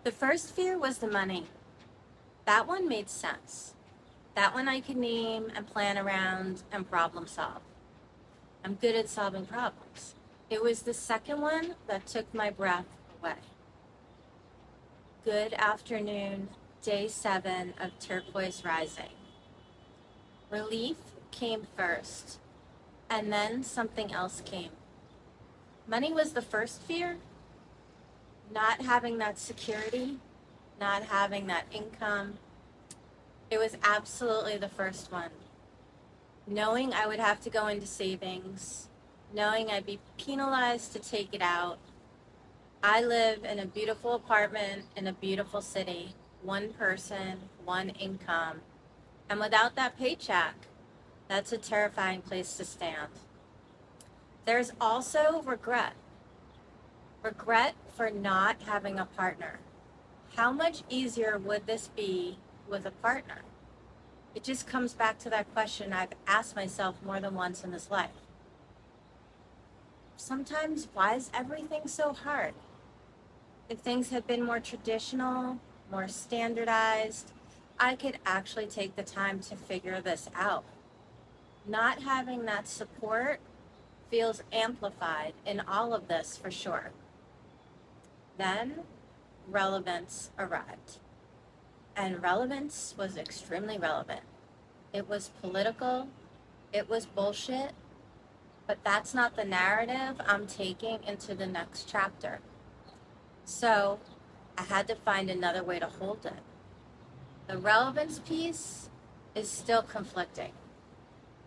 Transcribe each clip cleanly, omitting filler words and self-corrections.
The first fear was the money. That one made sense. That one I could name and plan around and problem solve. I'm good at solving problems. It was the second one that took my breath away. Good afternoon, day 7 of Turquoise Rising. Relief came first, and then something else came. Money was the first fear. Not having that security, not having that income. It was absolutely the first one. Knowing I would have to go into savings, knowing I'd be penalized to take it out. I live in a beautiful apartment in a beautiful city, one person, one income. And without that paycheck, that's a terrifying place to stand. There's also regret. Regret for not having a partner. How much easier would this be with a partner? It just comes back to that question I've asked myself more than once in this life. Sometimes, why is everything so hard? If things had been more traditional, more standardized, I could actually take the time to figure this out. Not having that support feels amplified in all of this for sure. Then, relevance arrived. And relevance was extremely relevant. It was political, it was bullshit, but that's not the narrative I'm taking into the next chapter. So I had to find another way to hold it. The relevance piece is still conflicting.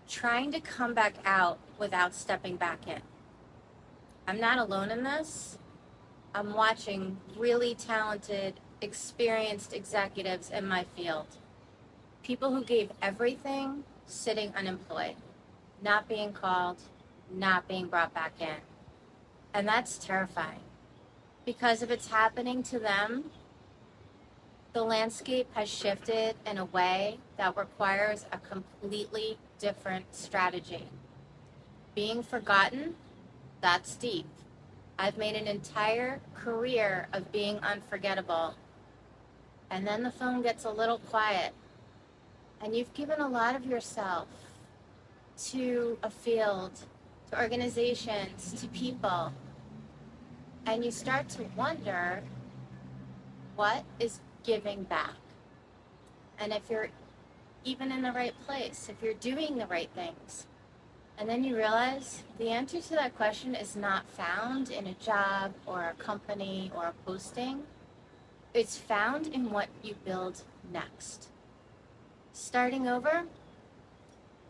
Trying to come back out without stepping back in. I'm not alone in this. I'm watching really talented, experienced executives in my field. People who gave everything sitting unemployed, not being called, not being brought back in. And that's terrifying. Because if it's happening to them, the landscape has shifted in a way that requires a completely different strategy. Being forgotten, that's deep. I've made an entire career of being unforgettable. And then the phone gets a little quiet. And you've given a lot of yourself to a field, to organizations, to people. And you start to wonder, what is giving back? And if you're even in the right place, if you're doing the right things. And then you realize the answer to that question is not found in a job or a company or a posting. It's found in what you build next. Starting over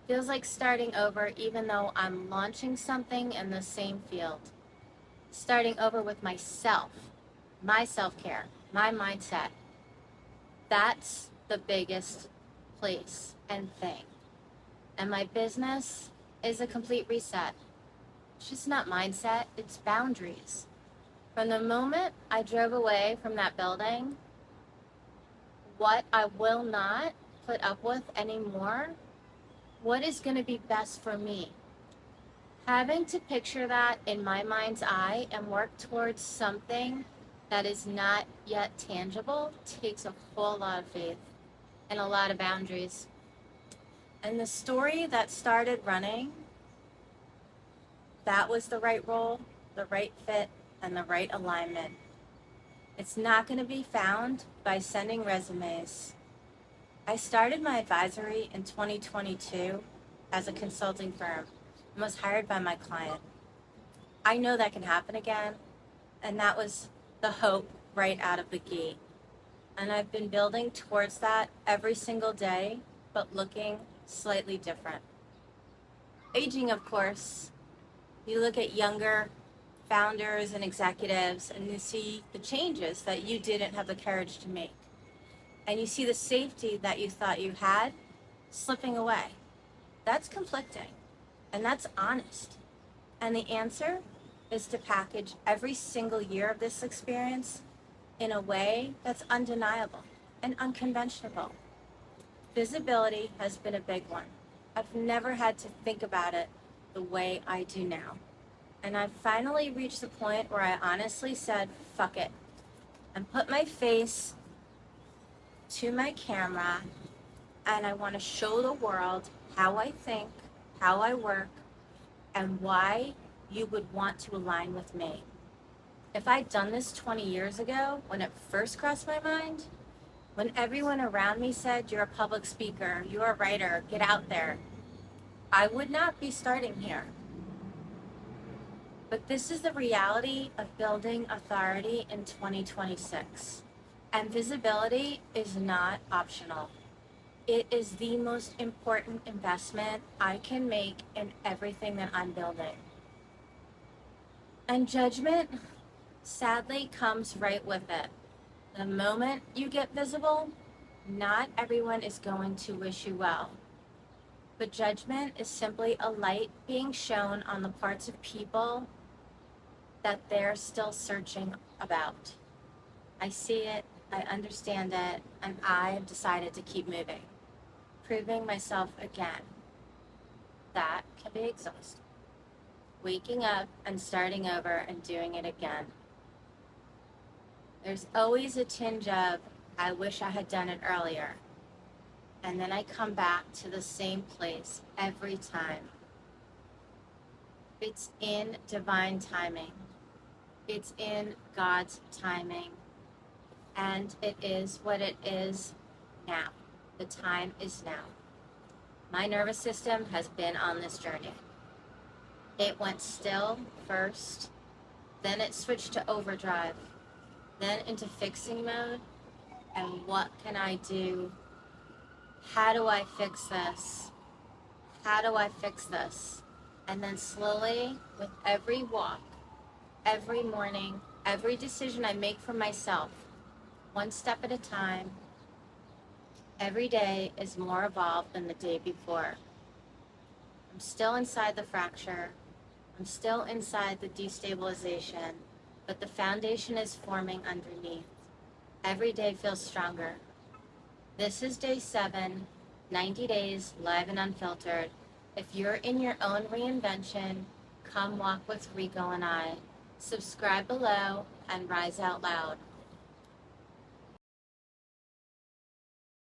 feels like starting over even though I'm launching something in the same field. Starting over with myself, my self-care, my mindset. That's the biggest place and thing. And my business is a complete reset. It's just not mindset, it's boundaries. From the moment I drove away from that building, what I will not put up with anymore, what is going to be best for me. Having to picture that in my mind's eye and work towards something that is not yet tangible takes a whole lot of faith and a lot of boundaries. And the story that started running, that was the right role, the right fit, and the right alignment. It's not going to be found by sending resumes. I started my advisory in 2022 as a consulting firm and was hired by my client. I know that can happen again, and that was the hope right out of the gate. And I've been building towards that every single day, but looking slightly different. Aging, of course, you look at younger founders and executives and you see the changes that you didn't have the courage to make. And you see the safety that you thought you had slipping away. That's conflicting, and that's honest. And the answer is to package every single year of this experience in a way that's undeniable and unconventional. Visibility has been a big one. I've never had to think about it the way I do now. And I've finally reached the point where I honestly said, fuck it. and put my face to my camera, and I want to show the world how I think, how I work, and why you would want to align with me. If I'd done this 20 years ago, when it first crossed my mind, when everyone around me said, you're a public speaker, you're a writer, get out there, I would not be starting here. But this is the reality of building authority in 2026. And visibility is not optional. It is the most important investment I can make in everything that I'm building. And judgment, sadly, comes right with it. The moment you get visible, not everyone is going to wish you well. But judgment is simply a light being shown on the parts of people that they're still searching about. I see it, I understand it, and I have decided to keep moving, proving myself again. That can be exhausting. Waking up and starting over and doing it again. There's always a tinge of, I wish I had done it earlier. And then I come back to the same place every time. It's in divine timing. It's in God's timing. And it is what it is now. The time is now. My nervous system has been on this journey. It went still first, then it switched to overdrive, then into fixing mode. And what can I do? How do I fix this? How do I fix this? And then slowly, with every walk, every morning, every decision I make for myself, one step at a time, every day is more evolved than the day before. I'm still inside the fracture. I'm still inside the destabilization, but the foundation is forming underneath. Every day feels stronger. This is day 7, 90 days, live and unfiltered. If you're in your own reinvention, come walk with Rico and I. Subscribe below and rise out loud.